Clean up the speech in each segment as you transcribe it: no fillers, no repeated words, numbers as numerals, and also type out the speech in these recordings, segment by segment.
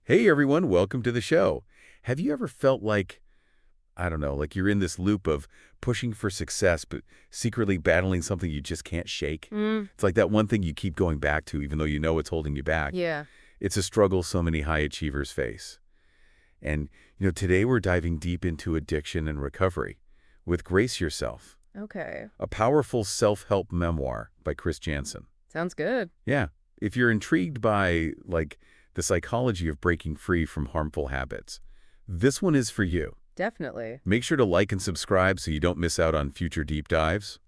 Hey everyone, welcome to the show. Have you ever felt like, I don't know, like you're in this loop of pushing for success, but secretly battling something you just can't shake? Mm, It's like that one thing you keep going back to, even though you know it's holding you back. yeah. It's a struggle so many high achievers face. And, today we're diving deep into addiction and recovery with Grace Yourself, Okay. a powerful self-help memoir by Janssen. Sounds good. Yeah. If you're intrigued by, the psychology of breaking free from harmful habits, this one is for you. Definitely. Make sure to like and subscribe so you don't miss out on future deep dives.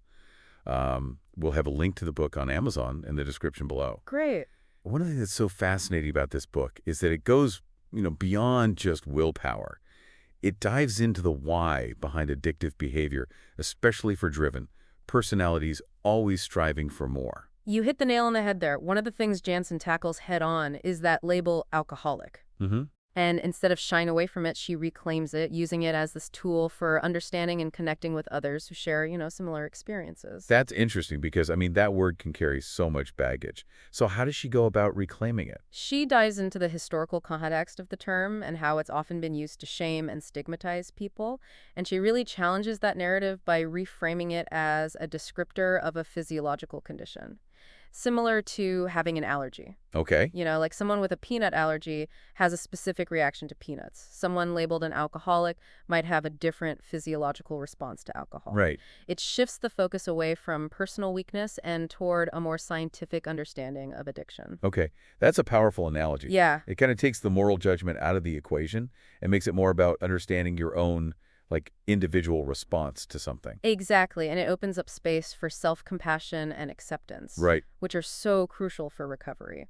We'll have a link to the book on Amazon in the description below. Great. One of the things that's so fascinating about this book is that it goes, beyond just willpower. It dives into the why behind addictive behavior, especially for driven personalities always striving for more. You hit the nail on the head there. One of the things Janssen tackles head on is that label alcoholic. Mm-hmm. And instead of shying away from it, she reclaims it, using it as this tool for understanding and connecting with others who share, similar experiences. That's interesting because, that word can carry so much baggage. So how does she go about reclaiming it? She dives into the historical context of the term and how it's often been used to shame and stigmatize people. And she really challenges that narrative by reframing it as a descriptor of a physiological condition, similar to having an allergy. Okay. Like someone with a peanut allergy has a specific reaction to peanuts. Someone labeled an alcoholic might have a different physiological response to alcohol. Right. It shifts the focus away from personal weakness and toward a more scientific understanding of addiction. Okay. That's a powerful analogy. Yeah, It kind of takes the moral judgment out of the equation and makes it more about understanding your own, individual response to something. exactly. And it opens up space for self-compassion and acceptance, Right. which are so crucial for recovery.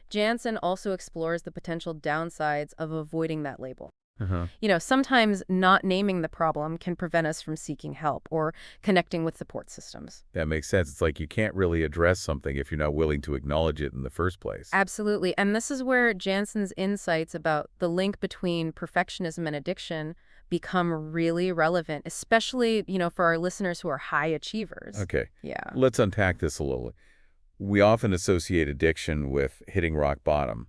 Janssen also explores the potential downsides of avoiding that label. Uh-huh. Sometimes not naming the problem can prevent us from seeking help or connecting with support systems. That makes sense. It's like you can't really address something if you're not willing to acknowledge it in the first place. Absolutely. And this is where Janssen's insights about the link between perfectionism and addiction become really relevant, especially, for our listeners who are high achievers. Okay. Yeah. Let's unpack this a little. We often associate addiction with hitting rock bottom.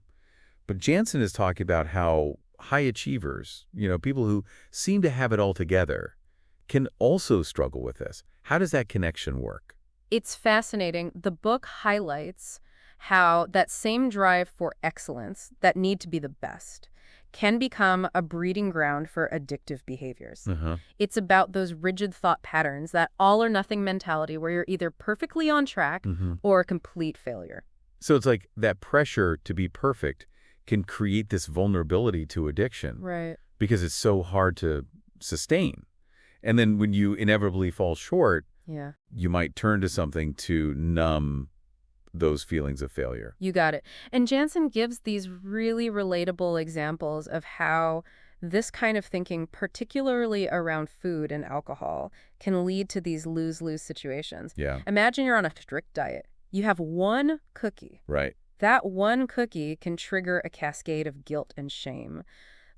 But Janssen is talking about how high achievers, people who seem to have it all together, can also struggle with this. How does that connection work? It's fascinating. The book highlights how that same drive for excellence, that need to be the best, can become a breeding ground for addictive behaviors. Uh-huh. It's about those rigid thought patterns, that all or nothing mentality where you're either perfectly on track Mm-hmm. or a complete failure. So it's like that pressure to be perfect can create this vulnerability to addiction Right. because it's so hard to sustain. And then when you inevitably fall short, Yeah. you might turn to something to numb those feelings of failure. You got it. And Janssen gives these really relatable examples of how this kind of thinking, particularly around food and alcohol, can lead to these lose-lose situations. Yeah, Imagine you're on a strict diet. You have one cookie. right. That one cookie can trigger a cascade of guilt and shame,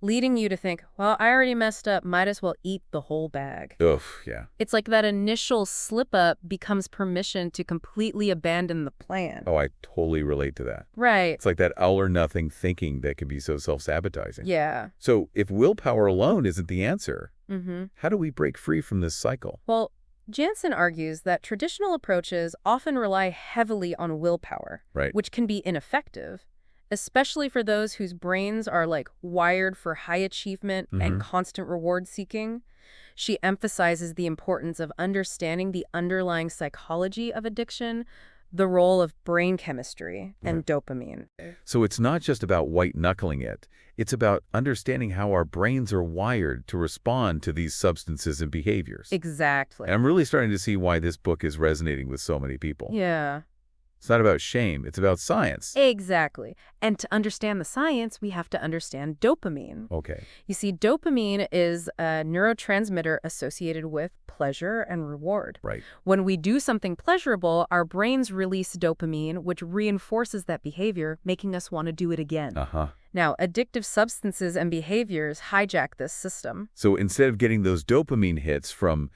leading you to think, well, I already messed up, might as well eat the whole bag. Ugh, yeah. It's like that initial slip-up becomes permission to completely abandon the plan. Oh, I totally relate to that. Right. It's like that all or nothing thinking that can be so self-sabotaging. Yeah. So if willpower alone isn't the answer, Mm-hmm. how do we break free from this cycle? Well, Janssen argues that traditional approaches often rely heavily on willpower, Right. which can be ineffective, especially for those whose brains are wired for high achievement and constant reward seeking. She emphasizes the importance of understanding the underlying psychology of addiction, the role of brain chemistry and dopamine. So it's not just about white-knuckling it. It's about understanding how our brains are wired to respond to these substances and behaviors. Exactly. And I'm really starting to see why this book is resonating with so many people. Yeah. It's not about shame. It's about science. Exactly. And to understand the science, we have to understand dopamine. Okay. You see, dopamine is a neurotransmitter associated with pleasure and reward. Right. When we do something pleasurable, our brains release dopamine, which reinforces that behavior, making us want to do it again. Uh-huh. Now, addictive substances and behaviors hijack this system. So instead of getting those dopamine hits from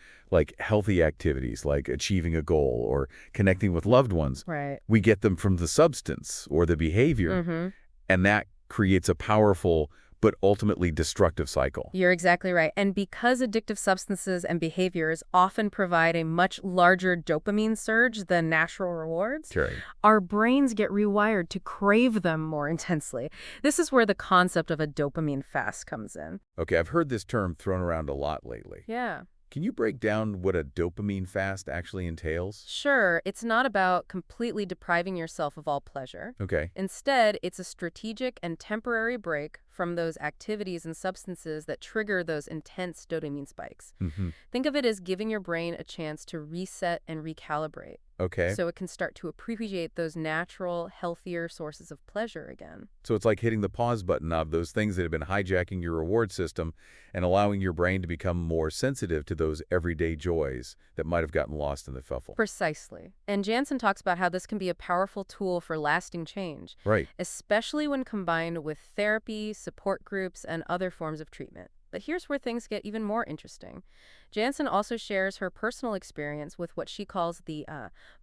healthy activities like achieving a goal or connecting with loved ones, Right. we get them from the substance or the behavior. Mm-hmm. And that creates a powerful but ultimately destructive cycle. You're exactly right. And because addictive substances and behaviors often provide a much larger dopamine surge than natural rewards, Terry. our brains get rewired to crave them more intensely. This is where the concept of a dopamine fast comes in. Okay, I've heard this term thrown around a lot lately. Yeah. Can you break down what a dopamine fast actually entails? Sure, it's not about completely depriving yourself of all pleasure. Okay. Instead, it's a strategic and temporary break from those activities and substances that trigger those intense dopamine spikes. Mm-hmm. Think of it as giving your brain a chance to reset and recalibrate Okay. so it can start to appreciate those natural, healthier sources of pleasure again. So it's like hitting the pause button of those things that have been hijacking your reward system and allowing your brain to become more sensitive to those everyday joys that might have gotten lost in the shuffle. Precisely. And Janssen talks about how this can be a powerful tool for lasting change, Right. especially when combined with therapy, support groups, and other forms of treatment. But here's where things get even more interesting. Janssen also shares her personal experience with what she calls the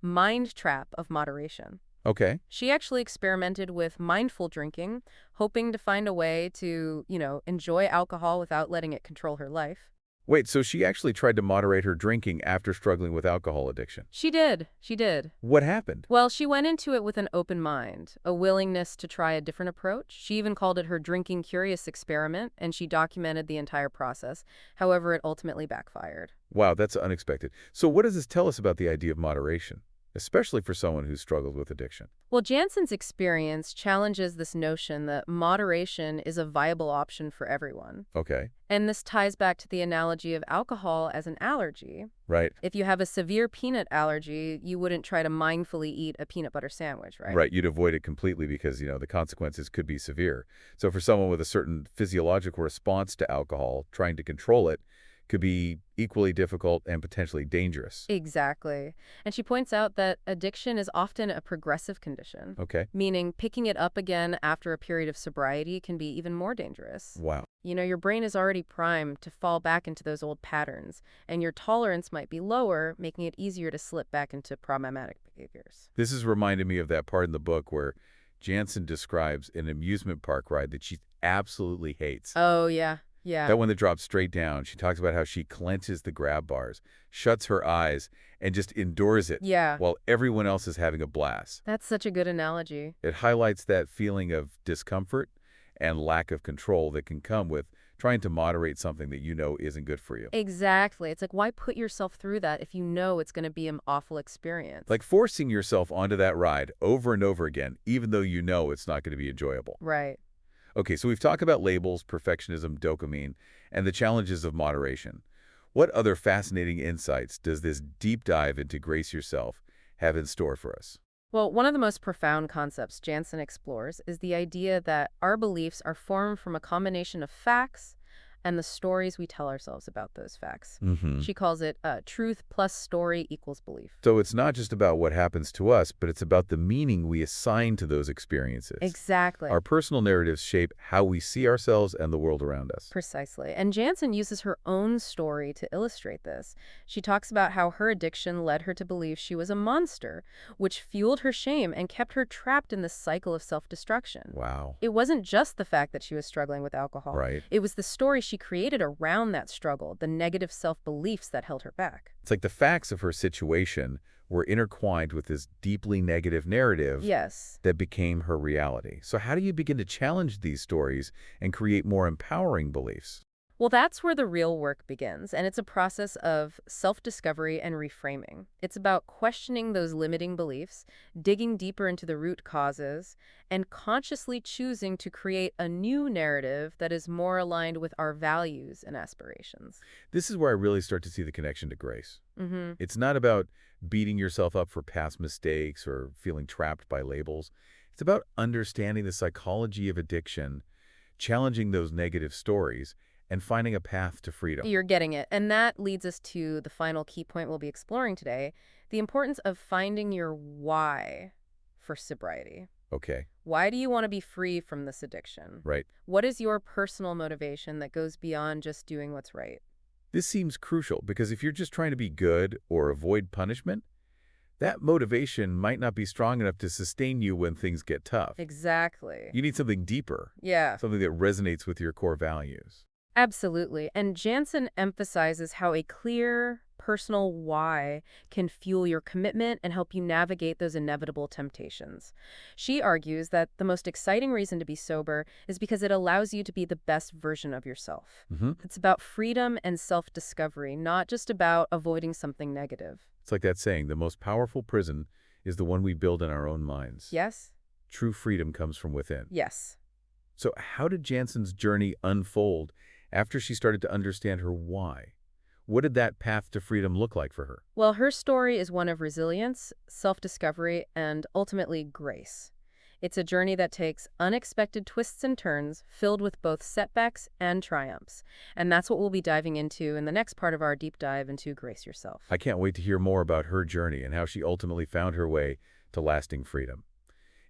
mind trap of moderation. Okay. She actually experimented with mindful drinking, hoping to find a way to, enjoy alcohol without letting it control her life. Wait, so she actually tried to moderate her drinking after struggling with alcohol addiction. She did. She did. What happened? Well, she went into it with an open mind, a willingness to try a different approach. She even called it her drinking curious experiment, and she documented the entire process. However, it ultimately backfired. Wow, that's unexpected. So what does this tell us about the idea of moderation, especially for someone who's struggled with addiction? Well, Janssen's experience challenges this notion that moderation is a viable option for everyone. Okay. And this ties back to the analogy of alcohol as an allergy. Right. If you have a severe peanut allergy, you wouldn't try to mindfully eat a peanut butter sandwich, right? Right. You'd avoid it completely because, the consequences could be severe. So for someone with a certain physiological response to alcohol, trying to control it could be equally difficult and potentially dangerous. Exactly. And she points out that addiction is often a progressive condition, Okay. meaning picking it up again after a period of sobriety can be even more dangerous. Wow. Your brain is already primed to fall back into those old patterns, and your tolerance might be lower, making it easier to slip back into problematic behaviors. This is reminding me of that part in the book where Janssen describes an amusement park ride that she absolutely hates. Oh, yeah. Yeah. That one that drops straight down. She talks about how she clenches the grab bars, shuts her eyes, and just endures it Yeah. while everyone else is having a blast. That's such a good analogy. It highlights that feeling of discomfort and lack of control that can come with trying to moderate something that you know isn't good for you. Exactly. It's like, why put yourself through that if you know it's going to be an awful experience? Like forcing yourself onto that ride over and over again, even though you know it's not going to be enjoyable. Right. Okay, so we've talked about labels, perfectionism, dopamine, and the challenges of moderation. What other fascinating insights does this deep dive into Grace Yourself have in store for us? Well, one of the most profound concepts Janssen explores is the idea that our beliefs are formed from a combination of facts and the stories we tell ourselves about those facts. Mm-hmm. She calls it truth plus story equals belief. So it's not just about what happens to us, but it's about the meaning we assign to those experiences. Exactly. Our personal narratives shape how we see ourselves and the world around us. Precisely. And Janssen uses her own story to illustrate this. She talks about how her addiction led her to believe she was a monster, which fueled her shame and kept her trapped in this cycle of self-destruction. Wow. It wasn't just the fact that she was struggling with alcohol. Right. It was the story she created around that struggle, the negative self-beliefs that held her back. It's like the facts of her situation were intertwined with this deeply negative narrative Yes. that became her reality. So how do you begin to challenge these stories and create more empowering beliefs? Well, that's where the real work begins, and it's a process of self-discovery and reframing. It's about questioning those limiting beliefs, digging deeper into the root causes, and consciously choosing to create a new narrative that is more aligned with our values and aspirations. This is where I really start to see the connection to grace. Mm-hmm. It's not about beating yourself up for past mistakes or feeling trapped by labels. It's about understanding the psychology of addiction, challenging those negative stories, and finding a path to freedom. You're getting it. And that leads us to the final key point we'll be exploring today, the importance of finding your why for sobriety. Okay, Why do you want to be free from this addiction? right. What is your personal motivation that goes beyond just doing what's right? This seems crucial because if you're just trying to be good or avoid punishment, that motivation might not be strong enough to sustain you when things get tough. Exactly. You need something deeper, Yeah. something that resonates with your core values. Absolutely. And Janssen emphasizes how a clear, personal why can fuel your commitment and help you navigate those inevitable temptations. She argues that the most exciting reason to be sober is because it allows you to be the best version of yourself. Hmm. It's about freedom and self-discovery, not just about avoiding something negative. It's like that saying, the most powerful prison is the one we build in our own minds. Yes? True freedom comes from within. Yes. So how did Janssen's journey unfold after she started to understand her why? What did that path to freedom look like for her? Well, her story is one of resilience, self-discovery, and ultimately grace. It's a journey that takes unexpected twists and turns, filled with both setbacks and triumphs. And that's what we'll be diving into in the next part of our deep dive into Grace Yourself. I can't wait to hear more about her journey and how she ultimately found her way to lasting freedom.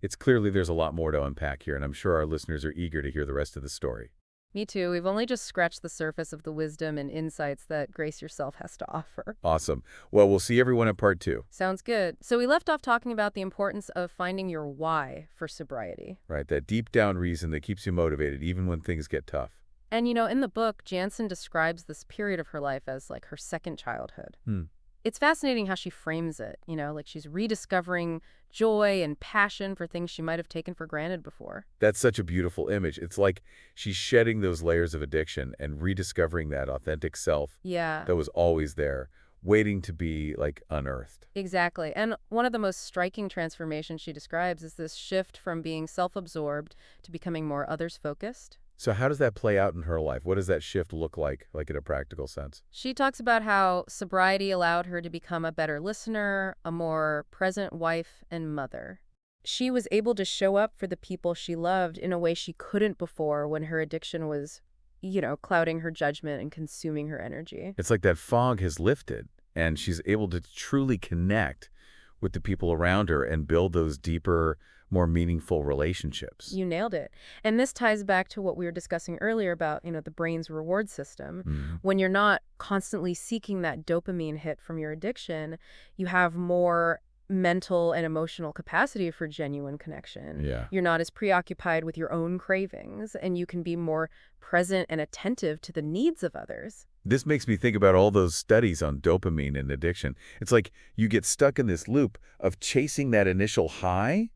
It's clearly there's a lot more to unpack here, and I'm sure our listeners are eager to hear the rest of the story. Me too. We've only just scratched the surface of the wisdom and insights that Grace Yourself has to offer. Awesome. Well, we'll see everyone in part 2. Sounds good. So we left off talking about the importance of finding your why for sobriety. Right, that deep down reason that keeps you motivated even when things get tough. And in the book, Janssen describes this period of her life as like her second childhood. Hmm. It's fascinating how she frames it, like she's rediscovering joy and passion for things she might have taken for granted before. That's such a beautiful image. It's like she's shedding those layers of addiction and rediscovering that authentic self Yeah, that was always there, waiting to be, like, unearthed. exactly. And one of the most striking transformations she describes is this shift from being self-absorbed to becoming more others-focused. So how does that play out in her life? What does that shift look like in a practical sense? She talks about how sobriety allowed her to become a better listener, a more present wife and mother. She was able to show up for the people she loved in a way she couldn't before when her addiction was, clouding her judgment and consuming her energy. It's like that fog has lifted, and she's able to truly connect with the people around her and build those deeper, more meaningful relationships. You nailed it. And this ties back to what we were discussing earlier about, the brain's reward system. Mhm. When you're not constantly seeking that dopamine hit from your addiction, you have more mental and emotional capacity for genuine connection. Yeah. You're not as preoccupied with your own cravings, and you can be more present and attentive to the needs of others. This makes me think about all those studies on dopamine and addiction. It's like you get stuck in this loop of chasing that initial high,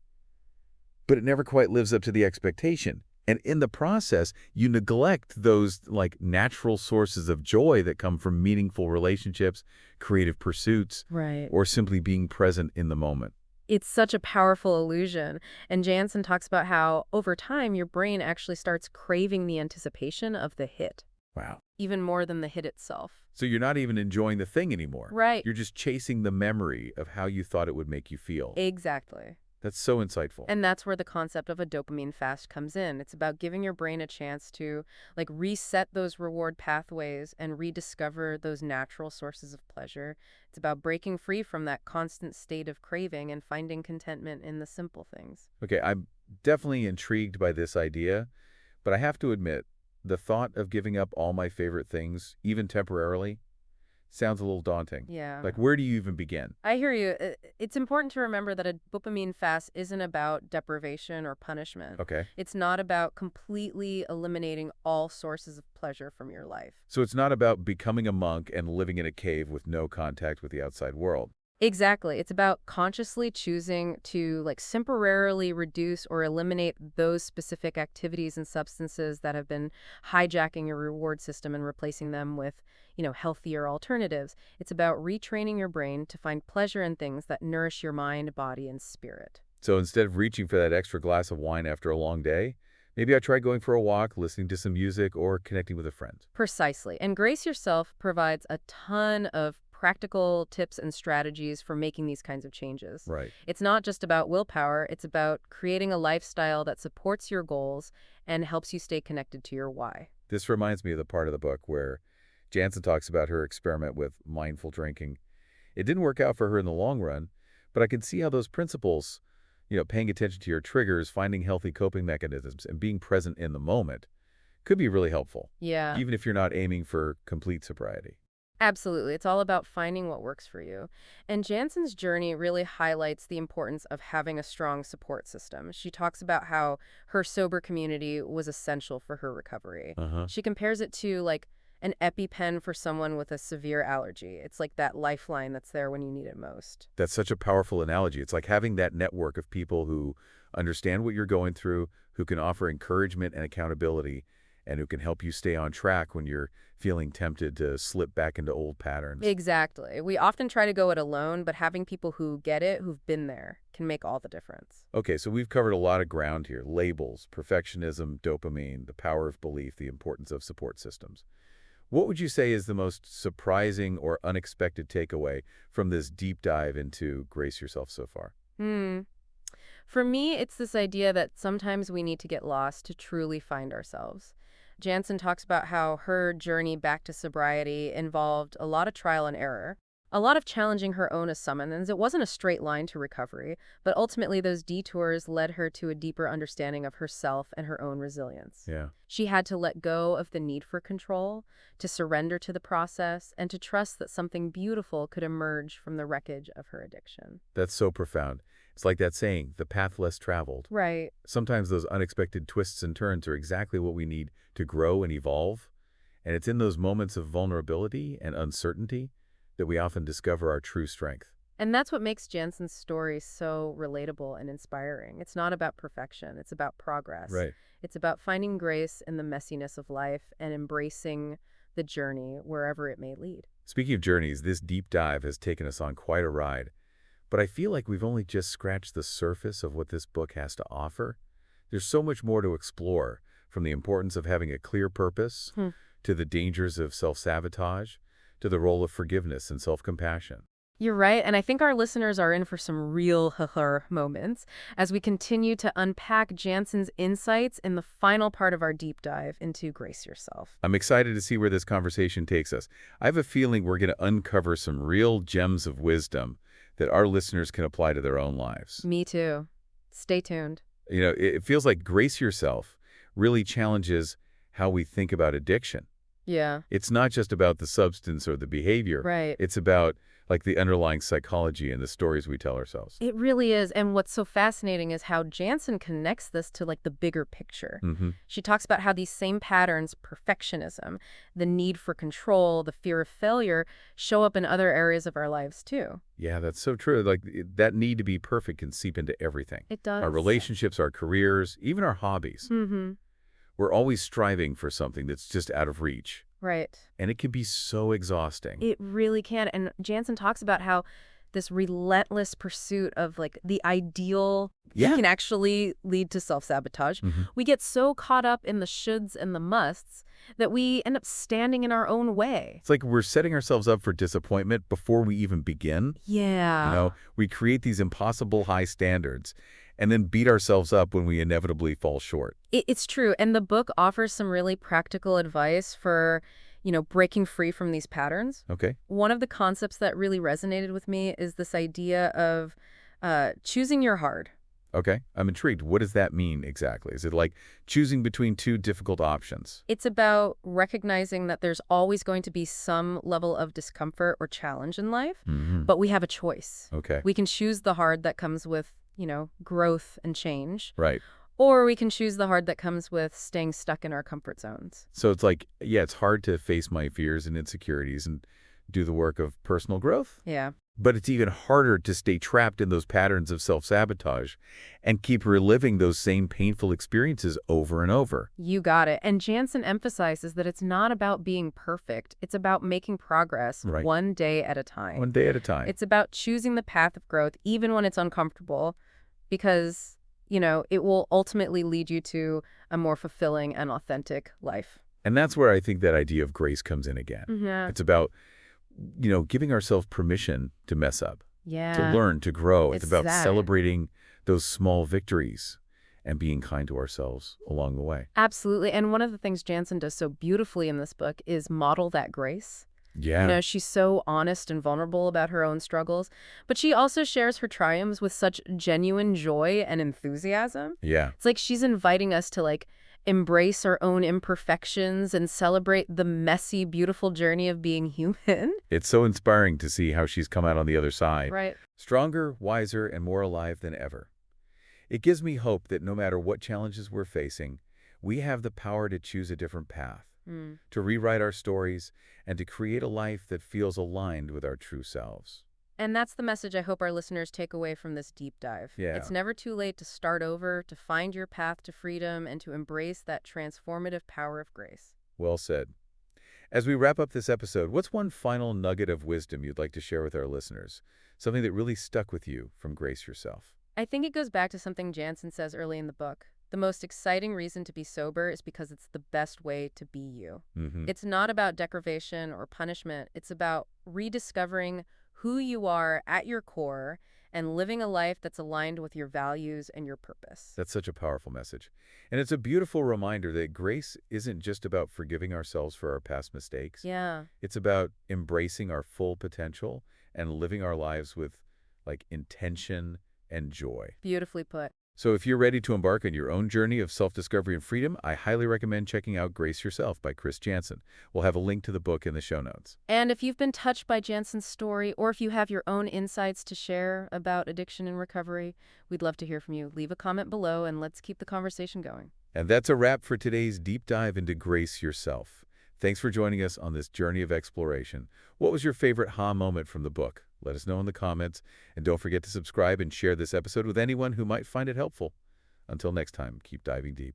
but it never quite lives up to the expectation. And in the process, you neglect those like natural sources of joy that come from meaningful relationships, creative pursuits, Right. or simply being present in the moment. It's such a powerful illusion. And Janssen talks about how, over time, your brain actually starts craving the anticipation of the hit, Wow. even more than the hit itself. So you're not even enjoying the thing anymore. Right. You're just chasing the memory of how you thought it would make you feel. Exactly. That's so insightful. And that's where the concept of a dopamine fast comes in. It's about giving your brain a chance to reset those reward pathways and rediscover those natural sources of pleasure. It's about breaking free from that constant state of craving and finding contentment in the simple things. Okay, I'm definitely intrigued by this idea, but I have to admit, the thought of giving up all my favorite things, even temporarily, sounds a little daunting. Yeah. Like, where do you even begin? I hear you. It's important to remember that a dopamine fast isn't about deprivation or punishment. Okay. It's not about completely eliminating all sources of pleasure from your life. So it's not about becoming a monk and living in a cave with no contact with the outside world. Exactly. It's about consciously choosing to temporarily reduce or eliminate those specific activities and substances that have been hijacking your reward system and replacing them with, healthier alternatives. It's about retraining your brain to find pleasure in things that nourish your mind, body, and spirit. So instead of reaching for that extra glass of wine after a long day, maybe I try going for a walk, listening to some music, or connecting with a friend. Precisely. And Grace Yourself provides a ton of practical tips and strategies for making these kinds of changes. Right. It's not just about willpower, it's about creating a lifestyle that supports your goals and helps you stay connected to your why. This reminds me of the part of the book where Janssen talks about her experiment with mindful drinking. It didn't work out for her in the long run, but I can see how those principles, paying attention to your triggers, finding healthy coping mechanisms, and being present in the moment could be really helpful, Yeah. even if you're not aiming for complete sobriety. Absolutely. It's all about finding what works for you. And Janssen's journey really highlights the importance of having a strong support system. She talks about how her sober community was essential for her recovery. Uh-huh. She compares it to like an EpiPen for someone with a severe allergy. It's like that lifeline that's there when you need it most. That's such a powerful analogy. It's like having that network of people who understand what you're going through, who can offer encouragement and accountability, and who can help you stay on track when you're feeling tempted to slip back into old patterns. Exactly. We often try to go it alone, but having people who get it, who've been there, can make all the difference. Okay, so we've covered a lot of ground here. Labels, perfectionism, dopamine, the power of belief, the importance of support systems. What would you say is the most surprising or unexpected takeaway from this deep dive into Grace Yourself so far? Hmm. For me, it's this idea that sometimes we need to get lost to truly find ourselves. Janssen talks about how her journey back to sobriety involved a lot of trial and error, a lot of challenging her own assumptions. It wasn't a straight line to recovery, but ultimately those detours led her to a deeper understanding of herself and her own resilience. Yeah, She had to let go of the need for control, to surrender to the process, and to trust that something beautiful could emerge from the wreckage of her addiction. that's so profound. It's like that saying, the path less traveled. Right. Sometimes those unexpected twists and turns are exactly what we need to grow and evolve. And it's in those moments of vulnerability and uncertainty that we often discover our true strength. And that's what makes Janssen's story so relatable and inspiring. It's not about perfection, it's about progress. Right. It's about finding grace in the messiness of life and embracing the journey wherever it may lead. Speaking of journeys, this deep dive has taken us on quite a ride. But I feel like we've only just scratched the surface of what this book has to offer. There's so much more to explore, from the importance of having a clear purpose, Hmm. to the dangers of self-sabotage, to the role of forgiveness and self-compassion. You're right, and I think our listeners are in for some real moments as we continue to unpack Janssen's insights in the final part of our deep dive into Grace Yourself. I'm excited to see where this conversation takes us. I have a feeling we're going to uncover some real gems of wisdom that our listeners can apply to their own lives. Me too. Stay tuned. You know, it feels like Grace Yourself really challenges how we think about addiction. Yeah, It's not just about the substance or the behavior. right. It's about like the underlying psychology and the stories we tell ourselves. It really is. And what's so fascinating is how Janssen connects this to like the bigger picture. Mm-hmm. She talks about how these same patterns, perfectionism, the need for control, the fear of failure, show up in other areas of our lives too. Yeah, that's so true. Like that need to be perfect can seep into everything. It does. Our relationships, our careers, even our hobbies. Mm-hmm. We're always striving for something that's just out of reach. Right. And it can be so exhausting. It really can. And Janssen talks about how this relentless pursuit of like the ideal Yeah. can actually lead to self-sabotage. Mm-hmm. We get so caught up in the shoulds and the musts that we end up standing in our own way. It's like we're setting ourselves up for disappointment before we even begin. Yeah. You know, we create these impossible high standards and then beat ourselves up when we inevitably fall short. It's true. And the book offers some really practical advice for, breaking free from these patterns. Okay? One of the concepts that really resonated with me is this idea of choosing your hard. Okay. I'm intrigued. What does that mean exactly? Is it like choosing between two difficult options? It's about recognizing that there's always going to be some level of discomfort or challenge in life, Mm-hmm. but we have a choice. Okay. We can choose the hard that comes with, growth and change, Right. or we can choose the hard that comes with staying stuck in our comfort zones. So it's like, yeah, it's hard to face my fears and insecurities and do the work of personal growth. Yeah. But it's even harder to stay trapped in those patterns of self-sabotage and keep reliving those same painful experiences over and over. You got it. And Janssen emphasizes that it's not about being perfect. It's about making progress Right. one day at a time. One day at a time. It's about choosing the path of growth, even when it's uncomfortable, because, it will ultimately lead you to a more fulfilling and authentic life. And that's where I think that idea of grace comes in again. Yeah. It's about, giving ourselves permission to mess up, Yeah. to learn, to grow. It's It's about that. celebrating those small victories and being kind to ourselves along the way. Absolutely. And one of the things Janssen does so beautifully in this book is model that grace. Yeah. She's so honest and vulnerable about her own struggles, but she also shares her triumphs with such genuine joy and enthusiasm. Yeah. It's like she's inviting us to embrace our own imperfections, and celebrate the messy, beautiful journey of being human. It's so inspiring to see how she's come out on the other side, Right. stronger, wiser, and more alive than ever. It gives me hope that no matter what challenges we're facing, we have the power to choose a different path, Mm. to rewrite our stories, and to create a life that feels aligned with our true selves. And that's the message I hope our listeners take away from this deep dive. Yeah, It's never too late to start over, to find your path to freedom, and to embrace that transformative power of grace. well said. As we wrap up this episode, what's one final nugget of wisdom you'd like to share with our listeners? Something that really stuck with you from Grace yourself? I think it goes back to something Janssen says early in the book. The most exciting reason to be sober is because it's the best way to be you. Mm-hmm. It's not about deprivation or punishment. It's about rediscovering who you are at your core and living a life that's aligned with your values and your purpose. That's such a powerful message. And it's a beautiful reminder that grace isn't just about forgiving ourselves for our past mistakes. Yeah, It's about embracing our full potential and living our lives with, intention and joy. beautifully put. So if you're ready to embark on your own journey of self-discovery and freedom, I highly recommend checking out Grace Yourself by Chris Janssen. We'll have a link to the book in the show notes. And if you've been touched by Janssen's story, or if you have your own insights to share about addiction and recovery, we'd love to hear from you. Leave a comment below and let's keep the conversation going. And that's a wrap for today's deep dive into Grace Yourself. Thanks for joining us on this journey of exploration. What was your favorite ha moment from the book? Let us know in the comments, and don't forget to subscribe and share this episode with anyone who might find it helpful. Until next time, keep diving deep.